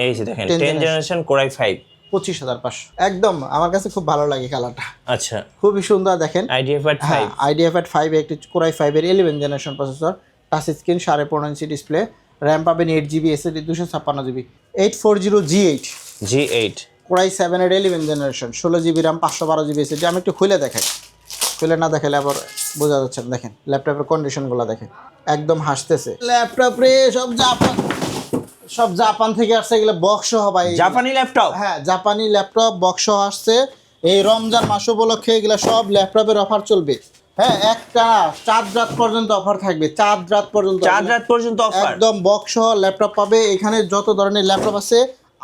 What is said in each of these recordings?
এই যে দেখেন 10 জেনারেশন Core i5 25,500 একদম আমার কাছে খুব ভালো লাগে কালারটা। আচ্ছা, খুবই সুন্দর দেখেন। IDFAT 5 IDFAT 5 একটি Core i5 এর 11 generation processor, touch screen, 15.5 inch display, RAM পাবেন 8GB, SSD 256GB, 840G8 Core i7 এর 11 generation, 16GB RAM, 512GB SSD। আমি একটু খুলে দেখাই, খুলে না দেখালে আবার বোঝা যাচ্ছে না। দেখেন ল্যাপটপের কন্ডিশনগুলো দেখেন, একদম হাসতেছে ল্যাপটপ রে। সব জাপান থেকে আসছে, এগুলো বক্স সহ ভাই, জাপানি ল্যাপটপ। হ্যাঁ, জাপানি ল্যাপটপ বক্স সহ আসছে। এই রমজান মাস উপলক্ষে এগুলো সব ল্যাপটপের অফার চলবে। হ্যাঁ, একটা 4 রাত পর্যন্ত অফার থাকবে, 4 রাত পর্যন্ত অফার, একদম বক্স সহ ল্যাপটপ পাবে। এখানে যত ধরনের ল্যাপটপ আছে,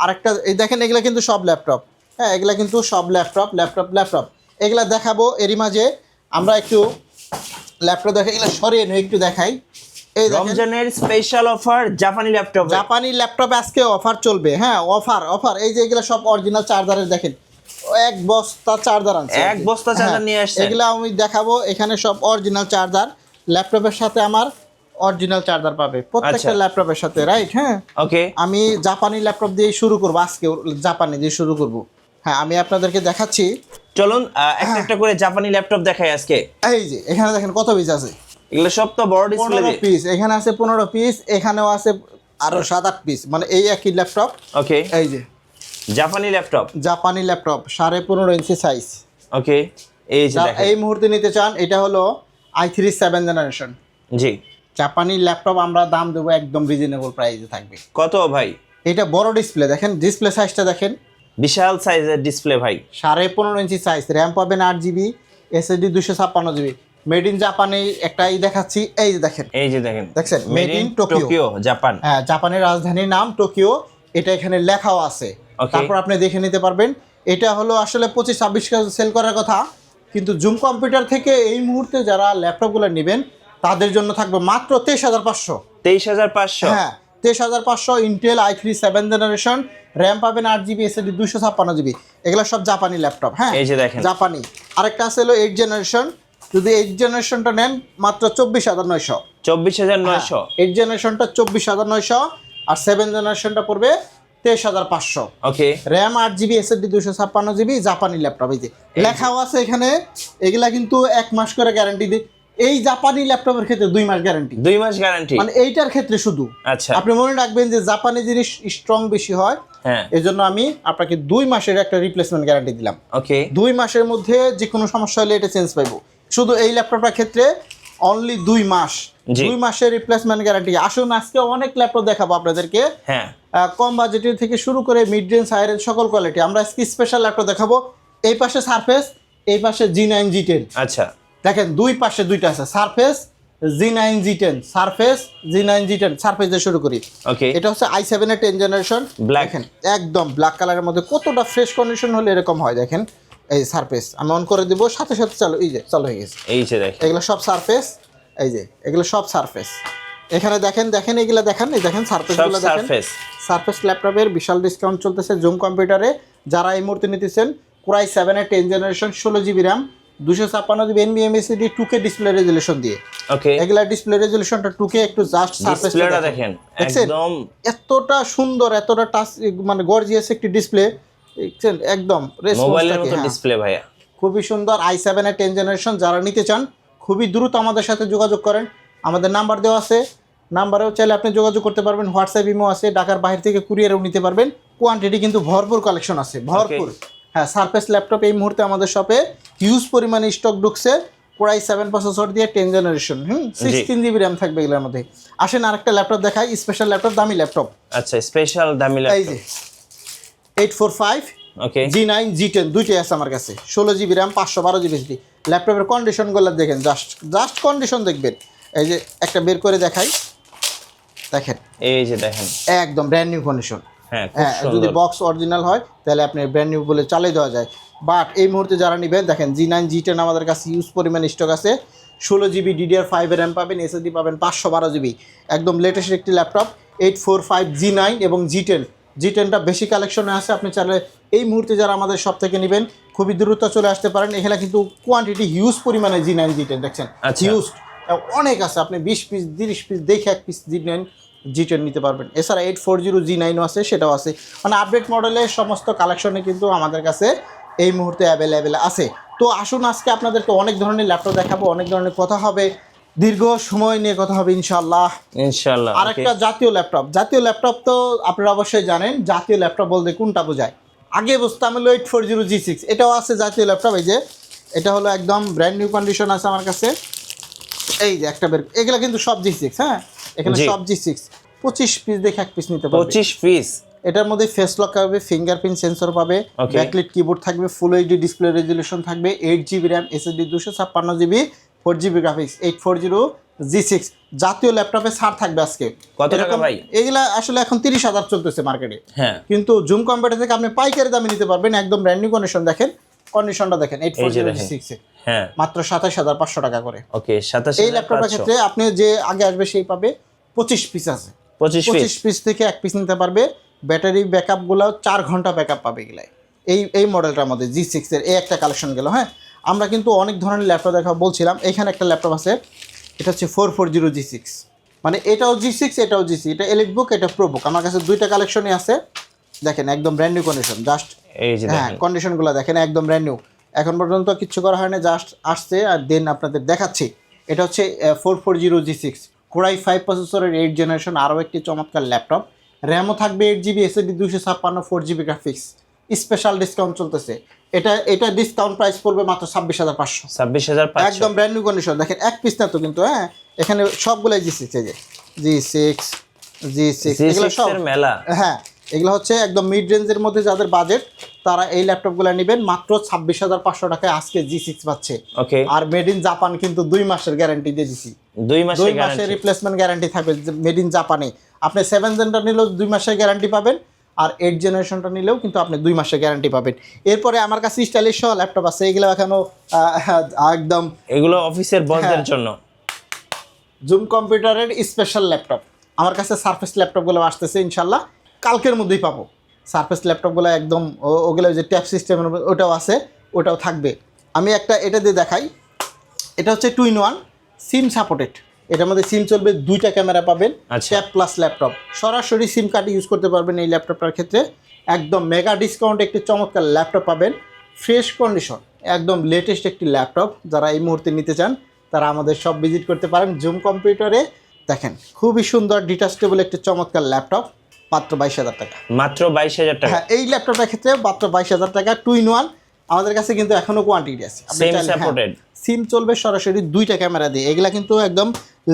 আরেকটা এই দেখেন, এগুলা কিন্তু সব ল্যাপটপ। হ্যাঁ, এগুলা কিন্তু সব ল্যাপটপ। এগুলা দেখাবো। এরই মাঝে আমরা একটু ল্যাপটপ দেখে এগুলা সরিয়ে নিয়ে একটু দেখাই। এই রমজানের স্পেশাল অফার জাপানি ল্যাপটপ আজকে অফার চলবে। হ্যাঁ, অফার এই যে এগুলা সব অরিজিনাল চার্জারের দেখেন, এক বস্তা চার্জার আনছে, এক বস্তা চার্জার নিয়ে আসছে। এগুলা আমি দেখাবো। এখানে সব অরিজিনাল চার্জার, ল্যাপটপের সাথে আমার অরিজিনাল চার্জার পাবে প্রত্যেকটা ল্যাপটপের সাথে, রাইট? হ্যাঁ, ওকে। আমি জাপানি ল্যাপটপ দিয়ে শুরু করব আজকে, জাপানি দিয়ে শুরু করব। হ্যাঁ, আমি আপনাদেরকে দেখাচ্ছি। চলুন একটা একটা করে জাপানি ল্যাপটপ দেখাই আজকে। এই যে এখানে দেখেন কত পিস আছে, এগুলো সব তো বড় ডিসপ্লে 15 পিস। এখানে আছে 15 পিস, এখানেও আছে আরো 7-8 পিস, মানে এই একই ল্যাপটপ। ওকে, এই যে জাপানি ল্যাপটপ 15.5 ইঞ্চি সাইজ। ওকে, এই যে দেখেন, এই মুহূর্তে নিতে চান, এটা হলো i3 7 জেনারেশন। জি, জাপানি ল্যাপটপ আমরা দাম দেবো একদম রিজনেবল প্রাইসে থাকবে। কত ভাই? এটা বড় ডিসপ্লে, দেখেন ডিসপ্লে সাইজটা দেখেন, বিশাল সাইজের ডিসপ্লে ভাই। 15.5 ইঞ্চি সাইজ, র‍্যাম পাবেন 8GB, SSD 256GB। Made in জাপানে একটাই দেখাচ্ছি। এই যে দেখেন, দেখছেন, মেড ইন টোকিও, জাপান। হ্যাঁ, জাপানের রাজধানীর নাম টোকিও, এটা এখানে লেখাও আছে। তারপর আপনি দেখে নিতে পারবেন। এটা হলো আসলে 25-26 সেল করার কথা, কিন্তু জুম কম্পিউটার থেকে এই মুহূর্তে যারা ল্যাপটপগুলো নেবেন তাদের জন্য থাকবে মাত্র 23,500। 23,500? হ্যাঁ, 23,500। ইন্টেল i3 7 জেনারেশন, র‍্যাম পাবেন 8GB, SSD 256GB। এগুলো সব জাপানি ল্যাপটপ। হ্যাঁ, এই যে দেখেন, জাপানি। আরেকটা আছে হলো 8 জেনারেশন, যদি 8 জেনারেশনটা নেন মাত্র 24,900। 24,900? 8 জেনারেশনটা 24,900, আর 7 জেনারেশনটা পড়বে 23,500। ওকে, র‍্যাম 8GB, SSD 256GB, জাপানি ল্যাপটপ। এই যে লেখাও আছে এখানে, এগুলা কিন্তু 1 মাস করে গ্যারান্টি দিই। এই জাপানি ল্যাপটপের ক্ষেত্রে 2 মাস গ্যারান্টি। 2 মাস গ্যারান্টি, মানে এইটার ক্ষেত্রে শুধু। আচ্ছা, আপনি মনে রাখবেন যে জাপানি জিনিস স্ট্রং বেশি হয়। হ্যাঁ, এজন্য আমি আপনাকে 2 মাসের একটা রিপ্লেসমেন্ট গ্যারান্টি দিলাম। ওকে, 2 মাসের মধ্যে যে কোনো সমস্যা হলে এটা চেঞ্জ পাইবো। শুধু এই ল্যাপটপটার ক্ষেত্রে অনলি 2 মাস, 2 মাসের রিপ্লেসমেন্ট গ্যারান্টি। আসুন আজকে অনেক ল্যাপটপ দেখাবো আপনাদেরকে। হ্যাঁ, কম বাজেটের থেকে শুরু করে মিড রেঞ্জ, হাই রেঞ্জ, সকল কোয়ালিটি। আমরা আজকে স্পেশাল ল্যাপটপ দেখাবো। এই পাশে সারফেস, এই পাশে G9 G10। আচ্ছা, দেখেন দুই পাশে দুইটা আছে, surface G9 G10, surface G9 G10। Surface দিয়ে শুরু করি। ওকে, এটা হচ্ছে i7 এর 10 জেনারেশন। দেখেন একদম ব্ল্যাক কালারের মধ্যে কতটা ফ্রেশ কন্ডিশন হলে এরকম হয়। দেখেন এই সারফেস আমি অন করে দিব, সাথে সাথে চালু, এই যে চালু হয়ে গেছে। এই যে দেখেন, এগুলো সব সারফেস। এই যে এগুলো সব সারফেস। এখানে দেখেন এগুলো দেখেন, এই দেখেন সারফেসগুলো দেখেন। সারফেস ল্যাপটপের বিশাল ডিসকাউন্ট চলতেছে জুম কম্পিউটারে। যারা এই মুহূর্তে নিতেছেন, Core i7 এর 10 generation, 16GB RAM, 256GB NVMe SSD, 2K display resolution দিয়ে। ওকে, এগুলা ডিসপ্লে রেজোলিউশনটা 2K। একটু জাস্ট সারফেসটা দেখেন, একদম এতটা সুন্দর, এতটা টাচ, মানে গর্জিয়াস একটি ডিসপ্লে। দেখছেন, একদম মোবাইলের মতো ডিসপ্লে ভাইয়া, খুবই সুন্দর। i7 এর 10 জেনারেশন যারা নিতে চান খুবই দ্রুত আমাদের সাথে যোগাযোগ করেন। আমাদের নাম্বার দেওয়া আছে, নাম্বারেও চাইলে আপনি যোগাযোগ করতে পারবেন। হোয়াটসঅ্যাপ, ইমো আছে, ঢাকার বাইরে থেকে কুরিয়ারেও নিতে পারবেন। কোয়ান্টিটি কিন্তু ভরপুর কালেকশন আছে, ভরপুর। হ্যাঁ, সারফেস ল্যাপটপ এই মুহূর্তে আমাদের শপে হিউজ পরিমাণে স্টক ঢুকছে। Core i7 প্রসেসর দিয়ে 10 জেনারেশন, 16GB RAM থাকবে এগুলোর মধ্যে। আসেন আরেকটা ল্যাপটপ দেখাই, স্পেশাল ল্যাপটপ, দামি ল্যাপটপ। আচ্ছা, স্পেশাল দামি ল্যাপটপ। এই যে 845 ওকে, G9 G10 দুইটাই আছে আমার কাছে, 16GB RAM, 512GB SSD। ল্যাপটপের কন্ডিশনগুলো দেখেন, জাস্ট কন্ডিশন দেখবেন। এই যে একটা বের করে দেখাই, দেখেন এই যে দেখেন, একদম ব্র্যান্ড নিউ কন্ডিশন। হ্যাঁ, যদি বক্স অরিজিনাল হয় তাহলে আপনি ব্র্যান্ড নিউ বলে চালিয়ে দেওয়া যায়। বাট এই মুহূর্তে যারা নেবেন, দেখেন G9 G10 আমাদের কাছে ইউজ পরিমাণ স্টক আছে। 16GB DDR5 RAM পাবেন, SSD পাবেন 512GB। একদম লেটেস্ট একটি ল্যাপটপ। 845 G9 এবং G10টা বেশি কালেকশনে আছে। আপনি চাইলে এই মুহূর্তে যারা আমাদের শপ থেকে নেবেন খুবই দ্রুত চলে আসতে পারেন। এখানে কিন্তু কোয়ান্টিটি হিউজ পরিমাণে G9 G10 দেখছেন, হিউজ অনেক আছে। আপনি 20 পিস 30 পিস দেখে 1 পিস G9 G10 নিতে পারবেন। এছাড়া 840 G9 আছে, সেটাও আছে। মানে আপডেট মডেলের সমস্ত কালেকশনে কিন্তু আমাদের কাছে এই মুহূর্তে অ্যাভেলেবেল আছে। তো আসুন আজকে আপনাদেরকে অনেক ধরনের ল্যাপটপ দেখাবো, অনেক ধরনের কথা হবে, দীর্ঘ সময় নিয়ে কথা হবে ইনশাআল্লাহ। আরেকটা জাতীয় ল্যাপটপ তো আপনারা অবশ্যই জানেন। জাতীয় ল্যাপটপ বলতে কোনটা বোঝায়? আগে বুঝতাম হলো 840 G6, এটাও আছে জাতীয় ল্যাপটপ। এই যে এটা হলো একদম ব্র্যান্ড নিউ কন্ডিশন আছে আমার কাছে। এই যে একটা বের, এগুলা কিন্তু সব G6। হ্যাঁ, এখানে সব G6। 25 পিস দেখে এক পিস নিতে পারবে। 25 পিস। এটার মধ্যে ফেস লক পাবে, ফিঙ্গারপ্রিন্ট সেন্সর পাবে, ব্যাকলিট কিবোর্ড থাকবে, ফুল এইচডি ডিসপ্লে রেজুলেশন থাকবে, 8GB RAM, SSD 256GB, 4GB graphics, 840 G6 জাতীয় ল্যাপটপে ছাড় থাকবে আজকে। কত টাকা ভাই? এগুলা আসলে এখন 30,000 চলতেছে মার্কেটে। হ্যাঁ, কিন্তু জুম কম্পিউটার থেকে আপনি পাইকারি দামে নিতে পারবেন। একদম ব্র্যান্ড নিউ কন্ডিশন, দেখেন কন্ডিশনটা দেখেন। 840 G6 হ্যাঁ, মাত্র 27,500 টাকা করে। ওকে, 27,500। এই ল্যাপটপের ক্ষেত্রে আপনি যে আগে আসবে সেই পাবে 25 পিস আছে। 25 পিস থেকে এক পিস নিতে পারবে। ব্যাটারি ব্যাকআপ গুলো 4 ঘন্টা ব্যাকআপ পাবে এগুলাই। এই মডেলটার মধ্যে G6 এর এই একটা কালেকশন গেল। হ্যাঁ, আমরা কিন্তু অনেক ধরনের ল্যাপটপ দেখা বলছিলাম। এখানে একটা ল্যাপটপ আছে, এটা হচ্ছে 440 G6। মানে এটাও G6, এটাও G6, এটা এলিট বুক, এটা প্রো বুক। আমার কাছে দুইটা কালেকশনই আছে। দেখেন একদম ব্র্যান্ড নিউ কন্ডিশন, জাস্ট এই যে হ্যাঁ কন্ডিশনগুলো দেখেন একদম ব্র্যান্ড নিউ। এখন পর্যন্ত কিচ্ছু করা হয় না, জাস্ট আসছে আর দেন আপনাদের দেখাচ্ছি। এটা হচ্ছে 440 G6 Core i5 প্রসেসরের 8 জেনারেশন, আরও একটি চমৎকার ল্যাপটপ। র্যামও থাকবে 8GB, SSD 256, 4GB graphics. Special discount চলতেছে। এটা ডিসকাউন্ট প্রাইস পড়বে মাত্র 26,500। 26,500 একদম ব্র্যান্ড নিউ কন্ডিশন। দেখেন এক পিস না তো কিন্তু, হ্যাঁ এখানে সবগুলাই G6। এই যে G6 এগুলো সব মেলা। হ্যাঁ, এগুলো হচ্ছে একদম মিড রেঞ্জের মধ্যে যাদের বাজেট তারা এই ল্যাপটপগুলো নেবেন মাত্র 26,500 টাকায় আজকে G6 পাচ্ছে। ওকে, আর মেড ইন জাপান কিন্তু 2 মাসের গ্যারান্টি দিয়ে দিছি। 2 মাসের রিপ্লেসমেন্ট গ্যারান্টি থাকবে মেড ইন জাপানে। আপনি 7 জেনটা নিলেও 2 মাসের গ্যারান্টি পাবেন, আর 8 জেনারেশনটা নিলেও কিন্তু আপনি 2 মাসের গ্যারান্টি পাবেন। এরপরে আমার কাছে স্টাইলিশ সহ ল্যাপটপ আছে, এগুলো এখনো একদম এগুলো অফিসের বসদের জন্য। জুম কম্পিউটারের স্পেশাল ল্যাপটপ আমার কাছে সারফেস ল্যাপটপগুলো আসতেছে ইনশাল্লাহ, কালকের মধ্যেই পাবো। সারফেস ল্যাপটপগুলো একদম ওগুলো যে ট্যাব সিস্টেমের ওটাও আছে, ওটাও থাকবে। আমি একটা এটা দিয়ে দেখাই। এটা হচ্ছে 2-in-1 সিম সাপোর্টেড। এটার মধ্যে সিম চলবে, 2টা ক্যামেরা পাবেন, ট্যাব প্লাস ল্যাপটপ। সরাসরি সিম কার্ড ইউজ করতে পারবেন এই ল্যাপটপটার ক্ষেত্রে। একদম মেগা ডিসকাউন্ট একটি চমৎকার ল্যাপটপ পাবেন, ফ্রেশ কন্ডিশন, একদম লেটেস্ট একটি ল্যাপটপ। যারা এই মুহূর্তে নিতে চান তারা আমাদের সব ভিজিট করতে পারেন জুম কম্পিউটারে। দেখেন খুবই সুন্দর ডিটাচেবল একটি চমৎকার ল্যাপটপ, মাত্র 22,000 টাকা। মাত্র 22,000 টাকা। হ্যাঁ, এই ল্যাপটপটার ক্ষেত্রে মাত্র 22,000 টাকা। 2-in-1 আমাদের কাছে কিন্তু এখনো কোয়ান্টিটি আছে। সিম চলবে সরাসরি 2টা ক্যামেরা দিয়ে। এগুলা কিন্তু একদম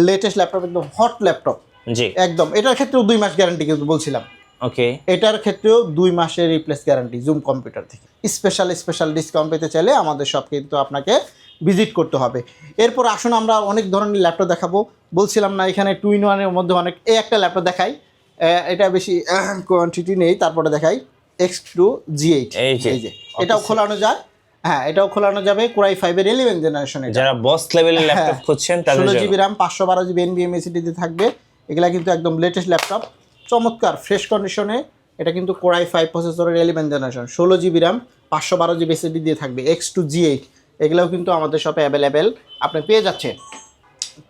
লেটেস্ট ল্যাপটপ, একদম হট ল্যাপটপ। জি, একদম। এটার ক্ষেত্রেও 2 মাস গ্যারান্টি কিন্তু বলছিলাম। ওকে, এটার ক্ষেত্রেও 2 মাসের রিপ্লেস গ্যারান্টি জুম কম্পিউটার থেকে। স্পেশাল ডিসকাউন্ট পেতে চাইলে আমাদের সব কিন্তু আপনাকে ভিজিট করতে হবে। এরপর আসুন আমরা অনেক ধরনের ল্যাপটপ দেখাবো। বলছিলাম না এখানে 2-in-1 মধ্যে অনেক। এই একটা ল্যাপটপ দেখাই, এটা বেশি কোয়ান্টিটি নেই, তারপরে দেখাই X2 G8। এই যে এটাও খোলানো যায়। হ্যাঁ, এটাও খোলানো যাবে। Core i5 এর 11 জেনারেশন। যারা বস লেভেলের ল্যাপটপ খুঁজছেন তাদের জন্য 16GB RAM, 512GB NVMe SSD থাকবে। এগুলা কিন্তু একদম লেটেস্ট ল্যাপটপ, চমৎকার ফ্রেশ কন্ডিশনে। এটা কিন্তু Core i5 প্রসেসরের 11 generation, 16GB RAM, 512GB SSD দিয়ে থাকবে। X2 G8 এগুলাও কিন্তু আমাদের শপে অ্যাভেলেবেল আপনি পেয়ে যাচ্ছেন।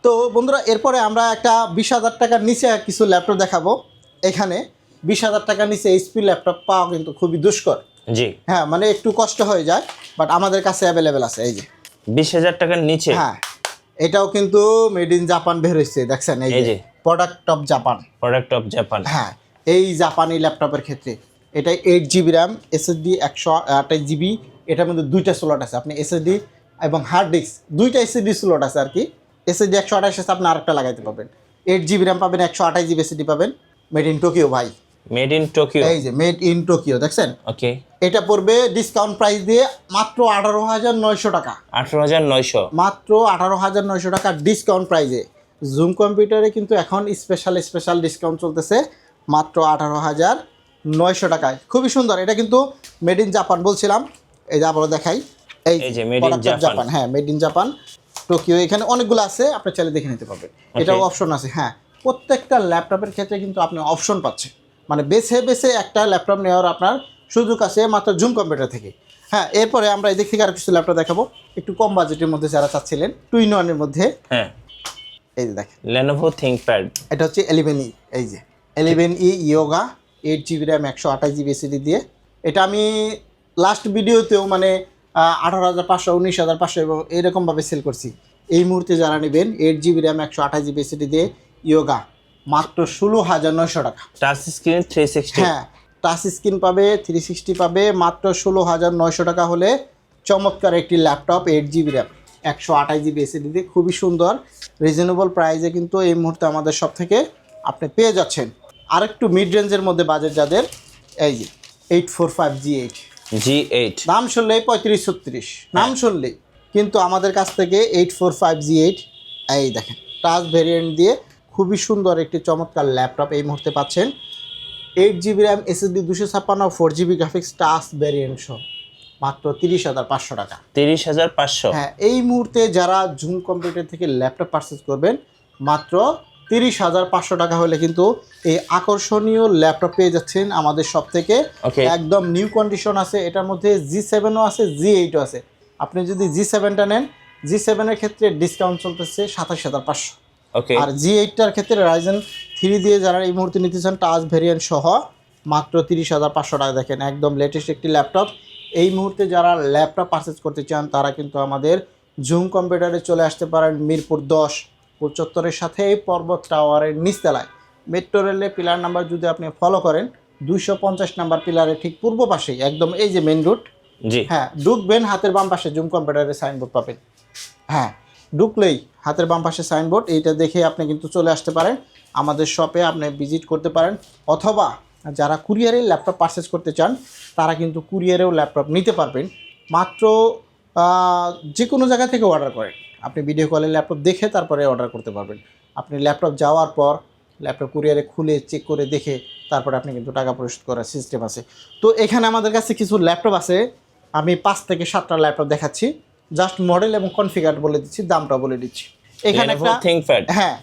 তো বন্ধুরা, এরপরে আমরা একটা 20,000 টাকার নিচে কিছু ল্যাপটপ দেখাবো। এখানে 20,000 টাকার নিচে এইচপি ল্যাপটপ পাওয়া কিন্তু খুবই দুষ্কর। জি, হ্যাঁ, মানে একটু কষ্ট হয়ে যায়, বাট আমাদের কাছে অ্যাভেলেবেল আছে। এই যে 20,000 টাকার নিচে। হ্যাঁ, এটাও কিন্তু মেড ইন জাপান বের হয়েছে, দেখছেন এই যে প্রোডাক্ট অফ জাপান। হ্যাঁ, এই জাপানি ল্যাপটপের ক্ষেত্রে এটা 8GB র্যাম, এসএসডি 128GB। এটার মধ্যে 2টা স্লট আছে। আপনি এসএসডি এবং হার্ড ডিস্ক 2টা এসএসডি স্লট আছে আর কি। এসএসডি 128 আছে, আপনি আরেকটা লাগাইতে পারবেন। 8GB র্যাম পাবেন, 128GB এসএসডি পাবেন। মেড ইন টোকিও ভাই, মেড ইন টোকিও। এই যে মেড ইন টোকিও দেখছেন। ওকে, এটা পড়বে ডিসকাউন্ট প্রাইস দিয়ে মাত্র 18,900 টাকা। 18,900, মাত্র 18,900 টাকা ডিসকাউন্ট প্রাইসে। জুম কম্পিউটারে কিন্তু এখন স্পেশাল ডিসকাউন্ট চলতেছে মাত্র 18,900 টাকায়। খুবই সুন্দর। এটা কিন্তু মেড ইন জাপান বলছিলাম। এই যে আবারও দেখাই, এই যে মেড ইন জাপান। হ্যাঁ, মেড ইন জাপান টোকিও। এখানে অনেকগুলো আছে, আপনি চাইলে দেখে নিতে পারবেন। এটাও অপশন আছে। হ্যাঁ, প্রত্যেকটা ল্যাপটপের ক্ষেত্রে কিন্তু আপনি অপশন পাচ্ছেন, মানে বেছে একটা ল্যাপটপ নেওয়ার আপনার সুযোগ আছে মাত্র জুম কম্পিউটার থেকে। হ্যাঁ, এরপরে আমরা এদিক থেকে আর কিছু ল্যাপটপ দেখাবো একটু কম বাজেটের মধ্যে যারা চাচ্ছিলেন 2-in-1 এর মধ্যে। হ্যাঁ, এই যে দেখেন Lenovo ThinkPad, এটা হচ্ছে 11E, এই যে 11E yoga 8GB RAM 128GB SSD দিয়ে। এটা আমি লাস্ট ভিডিওতেও মানে 18,500 19,500 এবং এরকমভাবে সেল করছি। এই মুহূর্তে যারা নেবেন 8GB র্যাম 128GB এসএসডি দিয়ে ইয়োগা মাত্র 16,900 টাকা। টাচ স্ক্রিন 360, হ্যাঁ, টাচ স্ক্রিন পাবে, 360 পাবে মাত্র 16,900 টাকা হলে চমৎকার একটি laptop 8GB RAM 128GB SSD দিয়ে খুবই সুন্দর রিজনেবল প্রাইসে কিন্তু এই মুহূর্তে আমাদের সব থেকে আপনি পেয়ে যাচ্ছেন। আরেকটু মিড রেঞ্জের মধ্যে বাজেট যাদের, এই যে 845G8 G8, নাম শুনলেই 35-36 নাম শুনলেই, কিন্তু আমাদের কাছ থেকে 845G8 এই দেখেন টাচ ভেরিয়েন্ট দিয়ে খুবই সুন্দর একটি চমৎকার ল্যাপটপ এই মুহূর্তে পাচ্ছেন। 8GB RAM SSD 256 4GB graphics touch variant সহ মাত্র 30,500 টাকা। 30,500, হ্যাঁ, এই মুহূর্তে যারা জুম কম্পিউটার থেকে ল্যাপটপ পারচেজ করবেন মাত্র 30,500 টাকা হলে কিন্তু এই আকর্ষণীয় ল্যাপটপ পেয়ে যাচ্ছেন আমাদের সব থেকে। Okay. একদম নিউ কন্ডিশন আছে, এটার মধ্যে G7ও আছে, G8ও আছে। আপনি যদি G7টা নেন, G7 এর ক্ষেত্রে ডিসকাউন্ট চলতেছে 27,500। ওকে, আর G8টার ক্ষেত্রে Ryzen 3 দিয়ে যারা এই মুহূর্তে নিতে চান টাচ ভেরিয়েন্ট সহ মাত্র 30,500 টাকা। দেখেন একদম লেটেস্ট একটি ল্যাপটপ। এই মুহূর্তে যারা ল্যাপটপ পারচেজ করতে চান তারা কিন্তু আমাদের জুম কম্পিউটারে চলে আসতে পারেন মিরপুর 10 চত্বরের সাথে পর্বত টাওয়ারের নিচতলায়। মেট্রো রেলের পিলার নাম্বার যদি আপনি ফলো করেন 250 নাম্বার পিলারের ঠিক পূর্ব পাশেই একদম এই যে মেন রুট, জি, হ্যাঁ ঢুকবেন হাতের বাম পাশে জুম কম্পিউটারের সাইনবোর্ড পাবেন। হ্যাঁ, ঢুকলেই হাতের বাম পাশে সাইনবোর্ড, এইটা দেখে আপনি কিন্তু চলে আসতে পারেন আমাদের শপে, আপনি ভিজিট করতে পারেন। অথবা যারা কুরিয়ারে ল্যাপটপ পারচেজ করতে চান তারা কিন্তু কুরিয়ারেও ল্যাপটপ নিতে পারবেন। মাত্র যে কোনো জায়গা থেকে অর্ডার করেন, আপনি ভিডিও কলে ল্যাপটপ দেখে তারপরে অর্ডার করতে পারবেন। আপনি ল্যাপটপ যাওয়ার পর ল্যাপটপ কুরিয়ারে খুলে চেক করে দেখে তারপরে আপনি কিন্তু টাকা পরিশোধ করার সিস্টেম আছে। তো এখানে আমাদের কাছে কিছু ল্যাপটপ আছে, আমি 5 থেকে 7টা ল্যাপটপ দেখাচ্ছি, জাস্ট মডেল এবং কনফিগার বলে দিচ্ছি, দামটা বলে দিচ্ছি। এখানে Lenovo একটা ThinkPad, হ্যাঁ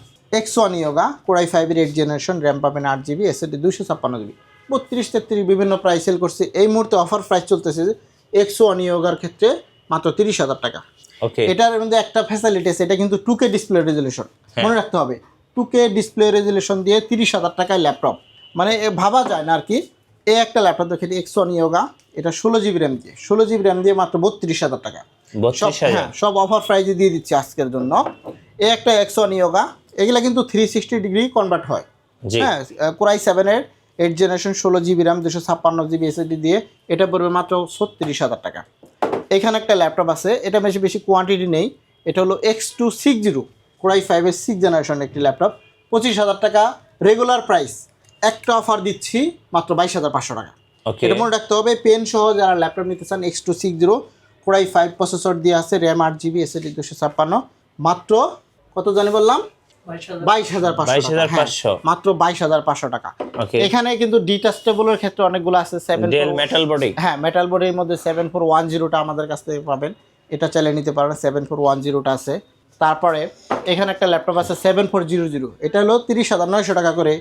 X1 ইয়োগা Core i5 এর 8 জেনারেশন, র্যাম পাবেন 8GB, এসএসডি 256GB, 32-33 বিভিন্ন প্রাইস সেল করছে। এই মুহূর্তে অফার প্রাইস চলতেছে X1 ইয়োগার ক্ষেত্রে মাত্র 30,000 টাকা। ওকে, এটার মধ্যে একটা ফ্যাসিলিটি আছে, এটা কিন্তু 2K ডিসপ্লে রেজলিউশন, মনে রাখতে হবে 2K ডিসপ্লে রেজলিউশন দিয়ে 30,000 টাকায় ল্যাপটপ, মানে ভাবা যায় না আর কি। এই একটা ল্যাপটপ দেখে X1 ইয়োগা, এটা 16GB র্যাম দিয়ে, 16GB র্যাম দিয়ে মাত্র 32,000 টাকা। সব 32,000, হ্যাঁ সব অফার প্রাইজে দিয়ে দিচ্ছি আজকের জন্য। এই একটা X1 ইয়োগা, এগুলা কিন্তু 360 ডিগ্রি কনভার্ট হয়। জি, হ্যাঁ, Core i7 এর 8 generation 16GB RAM 256GB SSD দিয়ে এটা পড়বে মাত্র 36,000 টাকা। এখানে একটা ল্যাপটপ আছে, এটা বেশি বেশি কোয়ান্টিটি নেই, এটা হলো X260 Core i5 এর 6 জেনারেশন একটি ল্যাপটপ, 25,000 টাকা রেগুলার প্রাইস। একটা অফার দিচ্ছি মাত্র 22,500 টাকা। ওকে, এটা মনে রাখতে হবে, পেন সহ যারা ল্যাপটপ নিতে চান X260 Core i5 প্রসেসর দিয়ে আছে, র্যাম 8GB, এসএসডি 256, মাত্র কত জানি বললাম 22,500 মাত্র 22,500 টাকা। ওকে, এখানে কিন্তু ডিটাচেবলের ক্ষেত্রে অনেকগুলো আছে, ডেল মেটাল বডি, হ্যাঁ মেটাল বডির মধ্যে 7410টা আমাদের কাছ থেকে পাবেন, এটা চাইলে নিতে পারেন, 7410টা আছে। তারপরে এখানে একটা ল্যাপটপ আছে 7400, এটা হলো 30,900 টাকা করে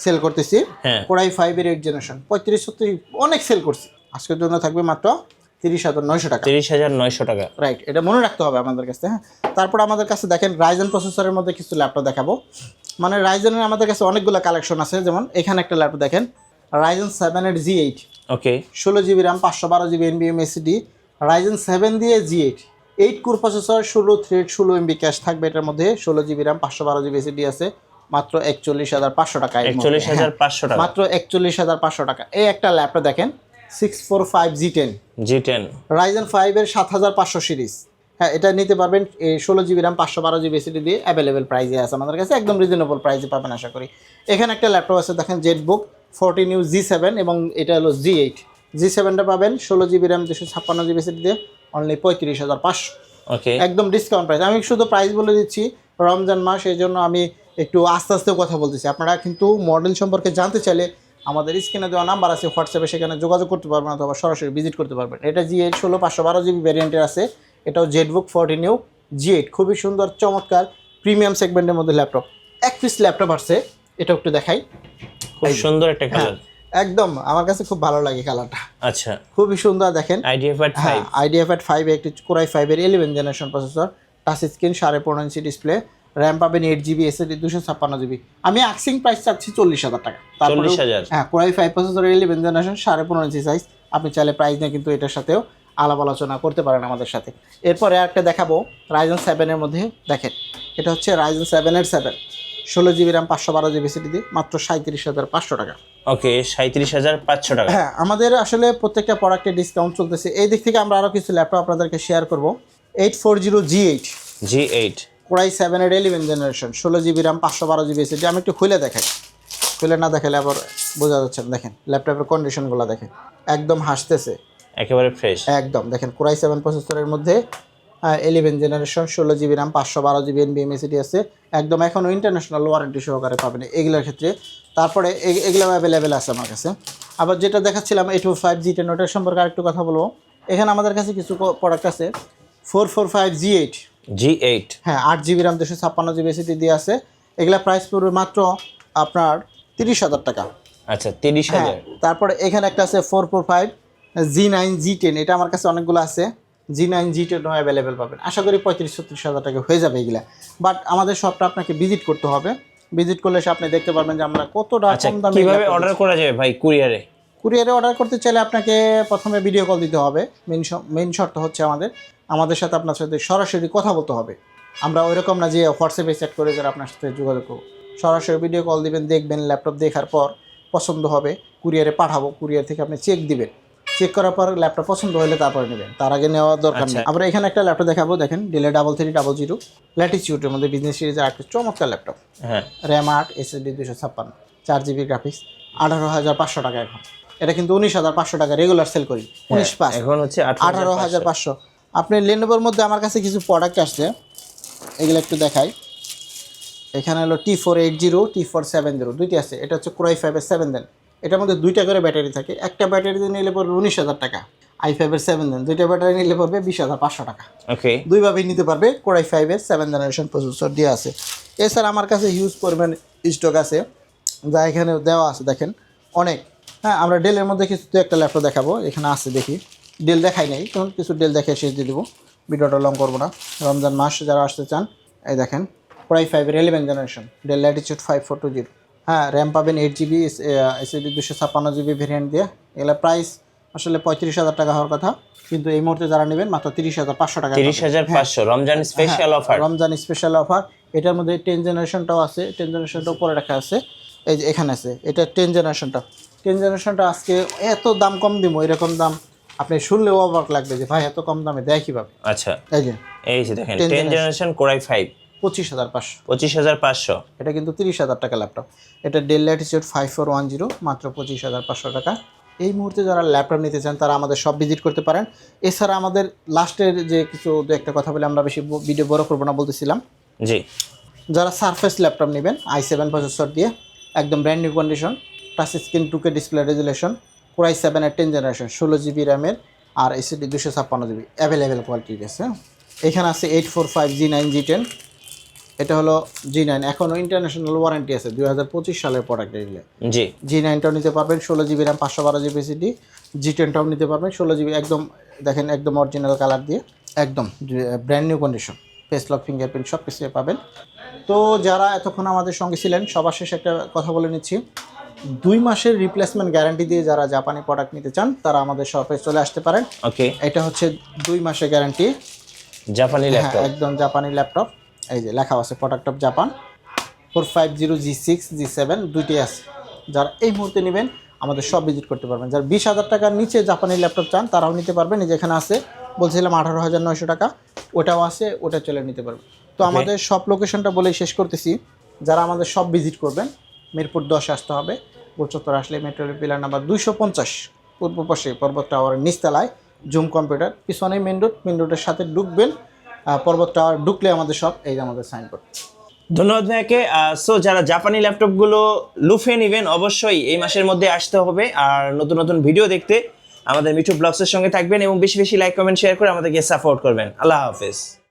সেল করতেছি। হ্যাঁ, Core i5 এর 8 জেনারেশন 35-36 অনেক সেল করছি, আজকের জন্য থাকবে মাত্র 30,900 টাকা। 30,900 টাকা, রাইট, এটা মনে রাখতে হবে আমাদের কাছে। হ্যাঁ, তারপর আমাদের কাছে দেখেন Ryzen প্রসেসরের মধ্যে কিছু ল্যাপটপ দেখাবো, মানে Ryzen-এর আমাদের কাছে অনেকগুলো কালেকশন আছে। যেমন এখানে একটা ল্যাপটপ দেখেন Ryzen 7 এর G8, ওকে, 16GB RAM 512GB NVMe SSD, Ryzen 7 দিয়ে G8, 8 core processor, 16 thread, 16 MB cash থাকবে এটার মধ্যে, 16GB র্যাম 512GB এসএসডি আছে, মাত্র 41,500 টাকা। 41,500 টাকা, মাত্র 41,500 টাকা। এই একটা ল্যাপটপ দেখেন 645G10 G10, Ryzen 5 এর 7500 সিরিজ, হ্যাঁ এটা নিতে পারবেন। 16GB র্যাম 512GB এসএসডি দিয়ে অ্যাভেলেবেল প্রাইসে আছে আমাদের কাছে, একদম রিজনেবল প্রাইসে পাবেন আশা করি। এখানে একটা ল্যাপটপ আছে দেখেন ZBook 14U G7 এবং এটা হলো G8, G7টা পাবেন 16GB র্যাম 256GB এসএসডি দিয়ে অনলি 35,500, ওকে, একদম ডিসকাউন্ট প্রাইস। আমি শুধু প্রাইস বলে দিচ্ছি, রমজান মাস এই জন্য আমি একটু আস্তে আস্তে কথা বলতেছি। আপনারা কিন্তু মডেল সম্পর্কে জানতে চাইলে আমাদের স্ক্রিনে দেওয়া নাম্বার আছে হোয়াটসঅ্যাপে, সেখানে যোগাযোগ করতে পারবেন অথবা সরাসরি ভিজিট করতে পারবেন। এটা G8 16 512GB ভ্যারিয়েন্টের আছে, এটাও ZBook 14U G8, খুবই সুন্দর চমৎকার প্রিমিয়াম সেগমেন্টের মধ্যে ল্যাপটপ। এক পিস ল্যাপটপ আসছে, এটা একটু দেখাই, খুব সুন্দর একটা কালার, একদম আমার কাছে খুব ভালো লাগে কালারটা, আচ্ছা, খুবই সুন্দর। দেখেন IdeaPad 5, হ্যাঁ IdeaPad 5 একটি Core i5 এর 11 generation processor, touch screen, 15.5 inch display, RAM পাবেন 8GB, এসএসডি 256GB। আমি আক্সিং প্রাইস চাচ্ছি 40,000 টাকা। 40,000? হ্যাঁ, Core i5 প্রসেসর 11 জেনারেশন 15.5 ইঞ্চি সাইজ। আপনি চাইলে প্রাইস নিয়ে কিন্তু এটার সাথেও আলাপ আলোচনা করতে পারেন আমাদের সাথে। এরপরে একটা দেখাবো Ryzen 7 এর মধ্যে। দেখেন, এটা হচ্ছে Ryzen 7 এর 7, 16GB র্যাম 512GB এসএসডি, মাত্র 37,500 টাকা। ওকে, 37,500 টাকা। হ্যাঁ, আমাদের আসলে প্রত্যেকটা প্রোডাক্টে ডিসকাউন্ট চলতেছে। এই দিক থেকে আমরা আরও কিছু ল্যাপটপ আপনাদেরকে শেয়ার করব। 840G8 G8 Core i7 এর 11 generation, 16GB RAM 512GB SSD. আমি একটু খুলে দেখাই, খুলে না দেখালে আবার বোঝা যাচ্ছে না। দেখেন ল্যাপটপের কন্ডিশনগুলো দেখেন, একদম হাসতেছে, একেবারে ফ্রেশ একদম। দেখেন Core i7 প্রসেসরের মধ্যে 11 generation, 16GB RAM 512GB NVMe SSD আছে। একদম এখনও ইন্টারন্যাশনাল ওয়ারেন্টি সহকারে পাবেন এগুলোর ক্ষেত্রে। তারপরে এগুলো অ্যাভেলেবেল আছে আমার কাছে। আবার যেটা দেখাচ্ছিলাম 845G10, ওটার সম্পর্কে আরেকটু কথা বলবো। এখানে আমাদের কাছে কিছু প্রোডাক্ট আছে 445G8, G8 হ্যাঁ 8GB র্যাম 256GB এসএসডি দিয়ে আছে। এগুলা প্রাইস পড়বে মাত্র আপনার 30,000 টাকা। আচ্ছা, 30,000। তারপরে এখানে একটা আছে 445G9G10, এটা আমার কাছে অনেকগুলো আছে। G9G10 অ্যাভেলেবেল পাবেন। আশা করি 35-36,000 টাকা হয়ে যাবে এগুলা। বাট আমাদের শপটা আপনাকে ভিজিট করতে হবে। ভিজিট করলে আপনি দেখতে পারবেন যে আমরা কতটা কম দামে। কিভাবে অর্ডার করা যাবে ভাই কুরিয়ারে? কুরিয়ারে অর্ডার করতে চাইলে আপনাকে প্রথমে ভিডিও কল দিতে হবে। মেইন শর্ত হচ্ছে আমাদের সাথে আপনার সাথে সরাসরি কথা বলতে হবে। আমরা ওইরকম না যে হোয়াটসঅ্যাপে চ্যাট করে যারা আপনার সাথে যোগাযোগ করব। সরাসরি ভিডিও কল দিবেন, দেখবেন, ল্যাপটপ দেখার পর পছন্দ হবে কুরিয়ারে পাঠাবো। কুরিয়ার থেকে আপনি চেক দিবেন, চেক করার পর ল্যাপটপ পছন্দ হলে তারপরে নেবেন, তার আগে নেওয়ার দরকার নেই। আমরা এখানে একটা ল্যাপটপ দেখাবো। দেখেন ডেলের 3300 ল্যাটিটিউডের মধ্যে বিজনেস সিরিজের একটা চমৎকার ল্যাপটপ। হ্যাঁ, র্যাম 8, এসএসডি 256, 4GB গ্রাফিক্স, 18,500 টাকা এখন। এটা কিন্তু 19,500 টাকা রেগুলার সেল করি। 19,500 এখন হচ্ছে 18,500। আপনি লেনোভোর মধ্যে আমার কাছে কিছু প্রোডাক্ট আসছে, এগুলো একটু দেখাই। এখানে হলো T480, T470 দুইটি আছে। এটা হচ্ছে Core i5 এর 7 দেন। এটার মধ্যে দুইটা করে ব্যাটারি থাকে। একটা ব্যাটারি দিয়ে নিলে পড়বে 19,000 টাকা। i5 এর 7 দেন, দুইটা ব্যাটারি নিলে পড়বে 20,500 টাকা। ওকে, দুইভাবেই নিতে পারবে। Core i5 এর 7 জেনারেশন প্রসেসর দিয়ে আছে। এছাড়া আমার কাছে হিউজ পরিমাণ স্টক আছে, যা এখানে দেওয়া আছে। দেখেন অনেক। হ্যাঁ, আমরা ডেলের মধ্যে কিছু একটা ল্যাপটপ দেখাবো। এখানে আছে, দেখি। ডেল দেখাই নাই, তখন কিছু ডেল দেখে শেষ দিয়ে দেবো, ভিডিওটা লং করবো না। রমজান মাস যারা আসতে চান, এই দেখেন Core i5 এর 11 জেনারেশন, ডেল ল্যাটিটিউড 5420। হ্যাঁ, র্যাম পাবেন 8GB, এসএসডি 256GB ভেরিয়েন্ট দিয়ে। এগুলো প্রাইস আসলে 35,000 টাকা হওয়ার কথা, কিন্তু এই মুহূর্তে যারা নেবেন মাত্র 30,500 টাকা। 30,500 Ramzan special offer. Ramzan special offer. এটার মধ্যে 10 জেনারেশনটাও আছে। 10 জেনারেশনটা উপরে রাখা আছে, এই যে এখানে আছে। এটা 10 জেনারেশনটা আজকে এত দাম কম দিব, এরকম দাম আপনি শুনলেও অবাক লাগবে যে ভাই এত কম দামে দেয় কিভাবে। আচ্ছা, এই যে দেখেন 10 জেনারেশন Core i5 25,500। 25,500। এটা কিন্তু 30,000 টাকা ল্যাপটপ। এটা ডেল ল্যাটিটিউড 5410, মাত্র 25,500 টাকা। এই মুহূর্তে যারা ল্যাপটপ নিতে চান তারা আমাদের সব ভিজিট করতে পারেন। এছাড়া আমাদের লাস্টের যে কিছু একটা কথা বলে আমরা বেশি ভিডিও বড় করবো না বলতেছিলাম। জি, যারা সারফেস ল্যাপটপ নেবেন i7 প্রসেসর দিয়ে, একদম brand new condition, touch screen 2K display resolution, Core i7 এর 10 জেনারেশন, 16GB র্যামের আর এসএসডি 256GB অ্যাভেলেবেল কোয়ালিটির আছে। এখানে আছে 845G9G10, এটা হলো G9, এখনও ইন্টারন্যাশনাল ওয়ারেন্টি আছে, 2025 সালের প্রোডাক্ট এগুলো। জি, G9টাও নিতে পারবেন, 16GB র্যাম 512GB এসএসডি। G10টাও নিতে পারবেন, 16GB, একদম দেখেন একদম অরিজিনাল কালার দিয়ে, একদম brand new condition, face lock, fingerprint সব কিছু পাবেন। তো যারা এতক্ষণ আমাদের সঙ্গে ছিলেন, সবার শেষে একটা কথা বলে নিচ্ছি। 2 মাসের রিপ্লেসমেন্ট গ্যারান্টি দিয়ে যারা জাপানি প্রোডাক্ট নিতে চান তারা আমাদের শপে চলে আসতে পারেন। ওকে, এটা হচ্ছে 2 মাসের গ্যারান্টি, জাপানি ল্যাপটপ, একদম জাপানি ল্যাপটপ। এই যে লেখা আছে product of Japan. 450G6 G7 দুইটাই আছে। যারা এই মুহূর্তে নেবেন আমাদের সব ভিজিট করতে পারবেন। যারা 20,000 টাকার নিচে জাপানি ল্যাপটপ চান তারাও নিতে পারবেন। এই যেখানে আছে বলছিলাম 18,900 টাকা, ওটাও আছে, ওটা চলে নিতে পারবেন। তো আমাদের সব লোকেশনটা বলেই শেষ করতেছি। যারা আমাদের সব ভিজিট করবেন, মিরপুর 10 আসতে হবে। গোলচত্বর আসলে মেট্রো পিলার নাম্বার 250 পূর্ব পাশে পর্বত টাওয়ারের নিচতলায় জুম কম্পিউটার, পিছনে মেন রোডের সাথে ঢুকবেন, পর্বত টাওয়ার ঢুকলে আমাদের সব, এই যে আমাদের সাইনবোর্ড। ধন্যবাদ ভাইকে। সো যারা জাপানি ল্যাপটপগুলো লুফে নেবেন অবশ্যই এই মাসের মধ্যে আসতে হবে। আর নতুন নতুন ভিডিও দেখতে আমাদের মিঠু ব্লগসের সঙ্গে থাকবেন এবং বেশি বেশি লাইক, কমেন্ট, শেয়ার করে আমাদেরকে সাপোর্ট করবেন। আল্লাহ হাফেজ।